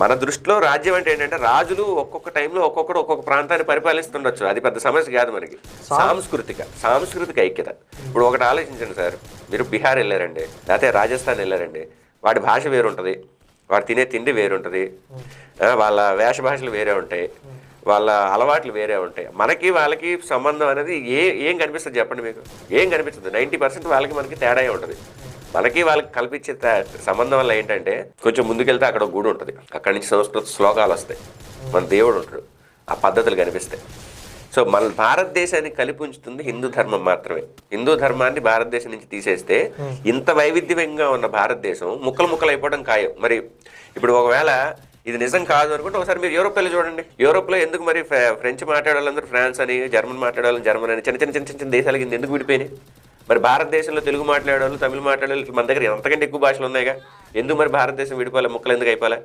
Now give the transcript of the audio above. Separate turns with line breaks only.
మన దృష్టిలో రాజ్యం అంటే ఏంటంటే రాజులు ఒక్కొక్క టైంలో ఒక్కొక్కడు ఒక్కొక్క ప్రాంతాన్ని పరిపాలిస్తుండొచ్చు, అది పెద్ద సమస్య కాదు మనకి. సాంస్కృతిక ఐక్యత. ఇప్పుడు ఒకటి ఆలోచించండి సార్, మీరు బీహార్ వెళ్ళారండి, లేకపోతే రాజస్థాన్ వెళ్ళారండి, వాడి భాష వేరుంటుంది, వాడు తినే తిండి వేరుంటుంది, వాళ్ళ వేష భాషలు వేరే ఉంటాయి, వాళ్ళ అలవాట్లు వేరే ఉంటాయి. మనకి వాళ్ళకి సంబంధం అనేది ఏం కనిపిస్తుంది చెప్పండి మీకు? ఏం కనిపిస్తుంది? 90% వాళ్ళకి మనకి తేడా ఉంటుంది. మనకి వాళ్ళకి కల్పించే సంబంధం వల్ల ఏంటంటే కొంచెం ముందుకెళ్తే అక్కడ ఒక గుడి ఉంటుంది, అక్కడి నుంచి సంస్కృత శ్లోకాలు వస్తాయి, మన దేవుడు ఉంటాడు, ఆ పద్ధతులు కనిపిస్తాయి. సో మన భారతదేశాన్ని కలిపి ఉంచుతుంది హిందూ ధర్మం మాత్రమే. హిందూ ధర్మాన్ని భారతదేశం నుంచి తీసేస్తే ఇంత వైవిధ్యంగా ఉన్న భారతదేశం ముక్కలు అయిపోవడం ఖాయం. మరి ఇప్పుడు ఒకవేళ ఇది నిజం కాదు అనుకుంటే ఒకసారి మీరు యూరోప్ వెళ్ళి చూడండి. యూరోప్లో ఎందుకు మరి ఫ్రెంచ్ మాట్లాడాలందరూ ఫ్రాన్స్ అని, జర్మన్ మాట్లాడాలని జర్మన్ అని, చిన్న చిన్న చిన్న చిన్న దేశాలకి ఎందుకు విడిపోయినాయి? మరి భారతదేశంలో తెలుగు మాట్లాడేవాళ్ళు, తమిళ మాట్లాడేవాళ్ళు మన దగ్గర ఎంతకంటే ఎక్కువ భాషలు ఉన్నాయిగా, ఎందుకు మరి భారతదేశం విడిపోలే, ముక్కలు ఎందుకు అయిపోలే?